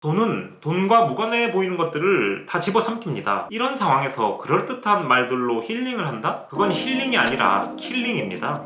돈은 돈과 무관해 보이는 것들을 다 집어삼킵니다. 이런 상황에서 그럴듯한 말들로 힐링을 한다? 그건 힐링이 아니라 킬링입니다.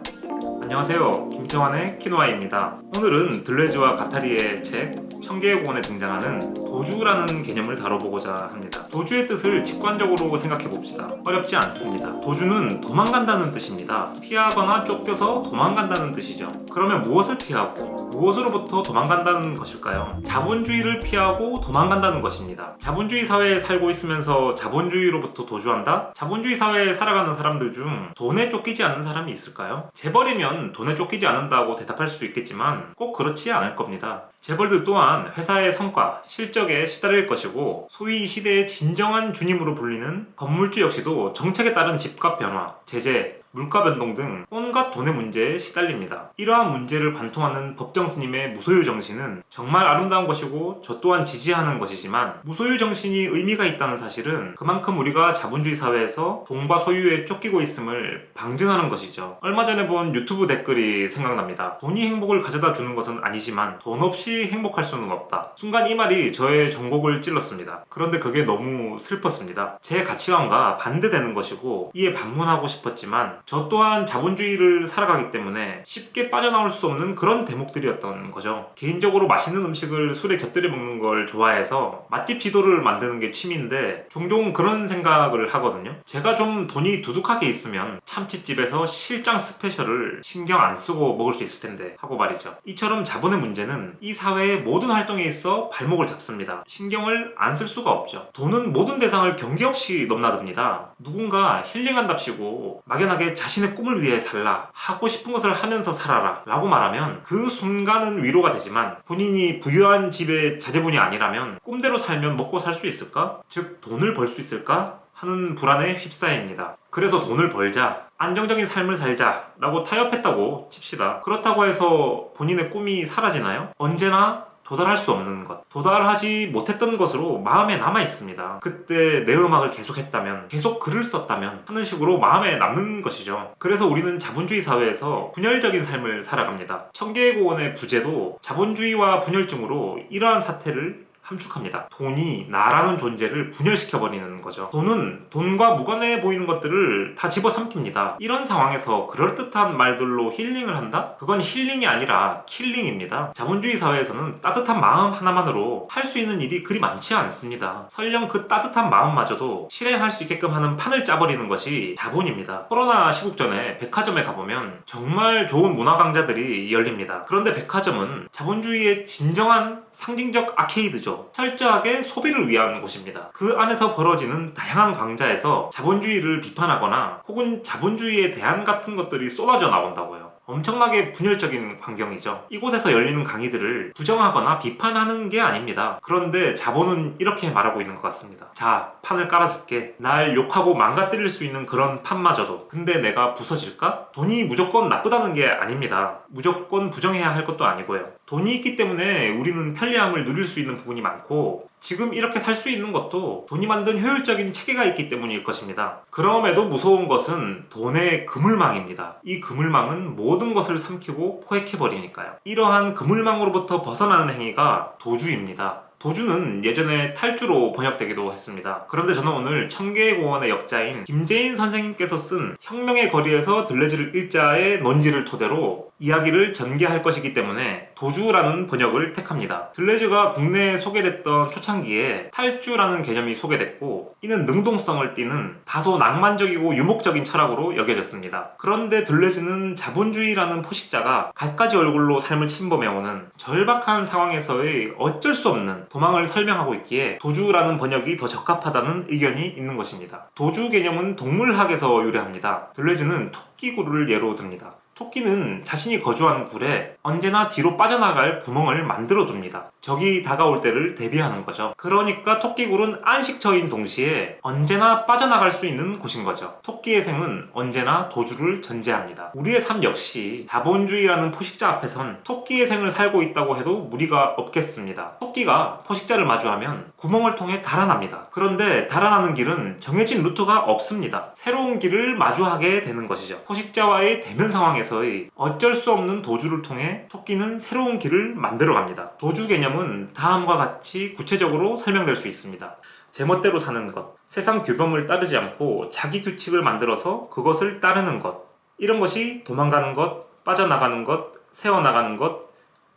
안녕하세요, 김태환의 키노아입니다. 오늘은 들레즈와 가타리의 책 청개의 공원에 등장하는 도주라는 개념을 다뤄보고자 합니다. 도주의 뜻을 직관적으로 생각해봅시다. 어렵지 않습니다. 도주는 도망간다는 뜻입니다. 피하거나 쫓겨서 도망간다는 뜻이죠. 그러면 무엇을 피하고 무엇으로부터 도망간다는 것일까요? 자본주의를 피하고 도망간다는 것입니다. 자본주의 사회에 살고 있으면서 자본주의로부터 도주한다? 자본주의 사회에 살아가는 사람들 중 돈에 쫓기지 않는 사람이 있을까요? 재벌이면 돈에 쫓기지 않는다고 대답할 수 있겠지만 꼭 그렇지 않을 겁니다. 재벌들 또한 회사의 성과, 실적에 시달릴 것이고 소위 이 시대의 진정한 주님으로 불리는 건물주 역시도 정책에 따른 집값 변화, 제재, 물가 변동 등 온갖 돈의 문제에 시달립니다. 이러한 문제를 관통하는 법정 스님의 무소유 정신은 정말 아름다운 것이고 저 또한 지지하는 것이지만 무소유 정신이 의미가 있다는 사실은 그만큼 우리가 자본주의 사회에서 돈과 소유에 쫓기고 있음을 방증하는 것이죠. 얼마 전에 본 유튜브 댓글이 생각납니다. 돈이 행복을 가져다 주는 것은 아니지만 돈 없이 행복할 수는 없다. 순간 이 말이 저의 전곡을 찔렀습니다. 그런데 그게 너무 슬펐습니다. 제 가치관과 반대되는 것이고 이에 반문하고 싶었지만 저 또한 자본주의를 살아가기 때문에 쉽게 빠져나올 수 없는 그런 대목들이었던 거죠. 개인적으로 맛있는 음식을 술에 곁들여 먹는 걸 좋아해서 맛집 지도를 만드는 게 취미인데 종종 그런 생각을 하거든요. 제가 좀 돈이 두둑하게 있으면 참치집에서 실장 스페셜을 신경 안 쓰고 먹을 수 있을 텐데 하고 말이죠. 이처럼 자본의 문제는 이 사회의 모든 활동에 있어 발목을 잡습니다. 신경을 안 쓸 수가 없죠. 돈은 모든 대상을 경계 없이 넘나듭니다. 누군가 힐링한답시고 막연하게 자신의 꿈을 위해 살라, 하고 싶은 것을 하면서 살아라 라고 말하면 그 순간은 위로가 되지만 본인이 부유한 집의 자제분이 아니라면 꿈대로 살면 먹고 살 수 있을까? 즉 돈을 벌 수 있을까? 하는 불안에 휩싸입니다. 그래서 돈을 벌자, 안정적인 삶을 살자 라고 타협했다고 칩시다. 그렇다고 해서 본인의 꿈이 사라지나요? 언제나 도달할 수 없는 것, 도달하지 못했던 것으로 마음에 남아 있습니다. 그때 내 음악을 계속 했다면, 계속 글을 썼다면 하는 식으로 마음에 남는 것이죠. 그래서 우리는 자본주의 사회에서 분열적인 삶을 살아갑니다. 청개의 고원의 부제도 자본주의와 분열증으로 이러한 사태를 함축합니다. 돈이 나라는 존재를 분열시켜버리는 거죠. 돈은 돈과 무관해 보이는 것들을 다 집어삼킵니다. 이런 상황에서 그럴듯한 말들로 힐링을 한다? 그건 힐링이 아니라 킬링입니다. 자본주의 사회에서는 따뜻한 마음 하나만으로 할 수 있는 일이 그리 많지 않습니다. 설령 그 따뜻한 마음마저도 실행할 수 있게끔 하는 판을 짜버리는 것이 자본입니다. 코로나 시국 전에 백화점에 가보면 정말 좋은 문화 강좌들이 열립니다. 그런데 백화점은 자본주의의 진정한 상징적 아케이드죠. 철저하게 소비를 위한 곳입니다. 그 안에서 벌어지는 다양한 강좌에서 자본주의를 비판하거나 혹은 자본주의에 대한 같은 것들이 쏟아져 나온다고요. 엄청나게 분열적인 환경이죠. 이곳에서 열리는 강의들을 부정하거나 비판하는 게 아닙니다. 그런데 자본은 이렇게 말하고 있는 것 같습니다. 자, 판을 깔아줄게. 날 욕하고 망가뜨릴 수 있는 그런 판마저도. 근데 내가 부서질까? 돈이 무조건 나쁘다는 게 아닙니다. 무조건 부정해야 할 것도 아니고요. 돈이 있기 때문에 우리는 편리함을 누릴 수 있는 부분이 많고 지금 이렇게 살 수 있는 것도 돈이 만든 효율적인 체계가 있기 때문일 것입니다. 그럼에도 무서운 것은 돈의 그물망입니다. 이 그물망은 모든 것을 삼키고 포획해버리니까요. 이러한 그물망으로부터 벗어나는 행위가 도주입니다. 도주는 예전에 탈주로 번역되기도 했습니다. 그런데 저는 오늘 청개의 고원의 역자인 김재인 선생님께서 쓴 혁명의 거리에서 들레즈를 일자의 논지를 토대로 이야기를 전개할 것이기 때문에 도주라는 번역을 택합니다. 들레즈가 국내에 소개됐던 초창기에 탈주라는 개념이 소개됐고 이는 능동성을 띠는 다소 낭만적이고 유목적인 철학으로 여겨졌습니다. 그런데 들레즈는 자본주의라는 포식자가 갖가지 얼굴로 삶을 침범해오는 절박한 상황에서의 어쩔 수 없는 도망을 설명하고 있기에 도주라는 번역이 더 적합하다는 의견이 있는 것입니다. 도주 개념은 동물학에서 유래합니다. 들레즈는 토끼굴을 예로 듭니다. 토끼는 자신이 거주하는 굴에 언제나 뒤로 빠져나갈 구멍을 만들어 둡니다. 적이 다가올 때를 대비하는 거죠. 그러니까 토끼굴은 안식처인 동시에 언제나 빠져나갈 수 있는 곳인 거죠. 토끼의 생은 언제나 도주를 전제합니다. 우리의 삶 역시 자본주의라는 포식자 앞에선 토끼의 생을 살고 있다고 해도 무리가 없겠습니다. 토끼가 포식자를 마주하면 구멍을 통해 달아납니다. 그런데 달아나는 길은 정해진 루트가 없습니다. 새로운 길을 마주하게 되는 것이죠. 포식자와의 대면 상황에서 상황에서의 어쩔 수 없는 도주를 통해 토끼는 새로운 길을 만들어갑니다. 도주 개념은 다음과 같이 구체적으로 설명될 수 있습니다. 제멋대로 사는 것, 세상 규범을 따르지 않고 자기 규칙을 만들어서 그것을 따르는 것, 이런 것이 도망가는 것, 빠져나가는 것, 새어나가는 것,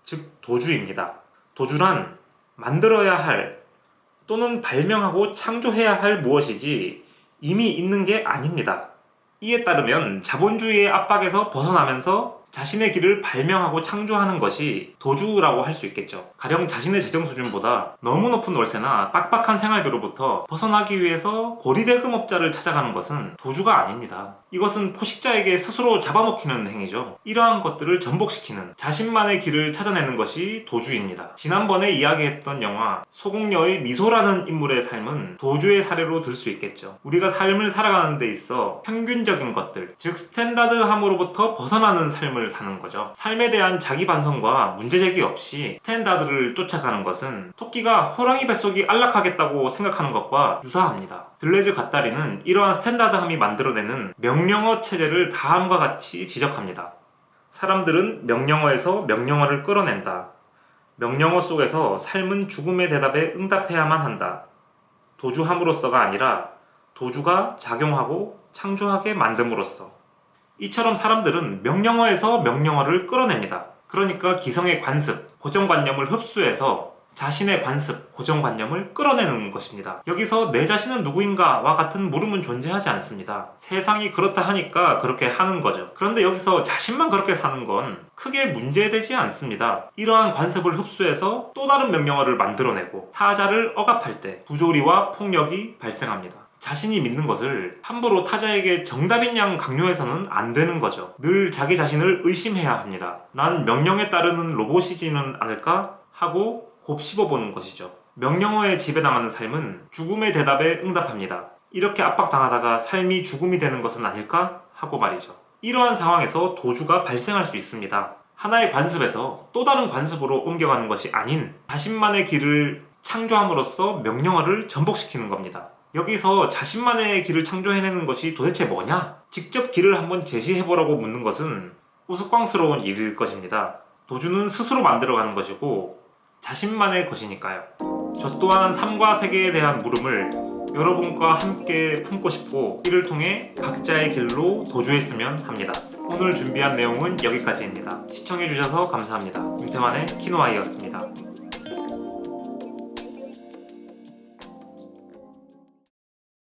즉 도주입니다. 도주란 만들어야 할 또는 발명하고 창조해야 할 무엇이지 이미 있는 게 아닙니다. 이에 따르면 자본주의의 압박에서 벗어나면서 자신의 길을 발명하고 창조하는 것이 도주라고 할 수 있겠죠. 가령 자신의 재정 수준보다 너무 높은 월세나 빡빡한 생활비로부터 벗어나기 위해서 고리대금업자를 찾아가는 것은 도주가 아닙니다. 이것은 포식자에게 스스로 잡아먹히는 행위죠. 이러한 것들을 전복시키는 자신만의 길을 찾아내는 것이 도주입니다. 지난번에 이야기했던 영화 소공녀의 미소라는 인물의 삶은 도주의 사례로 들 수 있겠죠. 우리가 삶을 살아가는 데 있어 평균적인 것들, 즉 스탠다드함으로부터 벗어나는 삶을 사는 거죠. 삶에 대한 자기 반성과 문제제기 없이 스탠다드를 쫓아가는 것은 토끼가 호랑이 뱃속이 안락하겠다고 생각하는 것과 유사합니다. 들레즈 갓다리는 이러한 스탠다드함이 만들어내는 명령어 체제를 다음과 같이 지적합니다. 사람들은 명령어에서 명령어를 끌어낸다. 명령어 속에서 삶은 죽음의 대답에 응답해야만 한다. 도주함으로써가 아니라 도주가 작용하고 창조하게 만듦으로써. 이처럼 사람들은 명령어에서 명령어를 끌어냅니다. 그러니까 기성의 관습, 고정관념을 흡수해서 자신의 관습, 고정관념을 끌어내는 것입니다. 여기서 내 자신은 누구인가와 같은 물음은 존재하지 않습니다. 세상이 그렇다 하니까 그렇게 하는 거죠. 그런데 여기서 자신만 그렇게 사는 건 크게 문제되지 않습니다. 이러한 관습을 흡수해서 또 다른 명령어를 만들어내고 타자를 억압할 때 부조리와 폭력이 발생합니다. 자신이 믿는 것을 함부로 타자에게 정답인 양 강요해서는 안 되는 거죠. 늘 자기 자신을 의심해야 합니다. 난 명령에 따르는 로봇이지는 않을까? 하고 곱씹어보는 것이죠. 명령어에 지배당하는 삶은 죽음의 대답에 응답합니다. 이렇게 압박당하다가 삶이 죽음이 되는 것은 아닐까? 하고 말이죠. 이러한 상황에서 도주가 발생할 수 있습니다. 하나의 관습에서 또 다른 관습으로 옮겨가는 것이 아닌 자신만의 길을 창조함으로써 명령어를 전복시키는 겁니다. 여기서 자신만의 길을 창조해내는 것이 도대체 뭐냐? 직접 길을 한번 제시해보라고 묻는 것은 우스꽝스러운 일일 것입니다. 도주는 스스로 만들어가는 것이고 자신만의 것이니까요. 저 또한 삶과 세계에 대한 물음을 여러분과 함께 품고 싶고 이를 통해 각자의 길로 도주했으면 합니다. 오늘 준비한 내용은 여기까지입니다. 시청해주셔서 감사합니다. 김태환의 키노아이였습니다.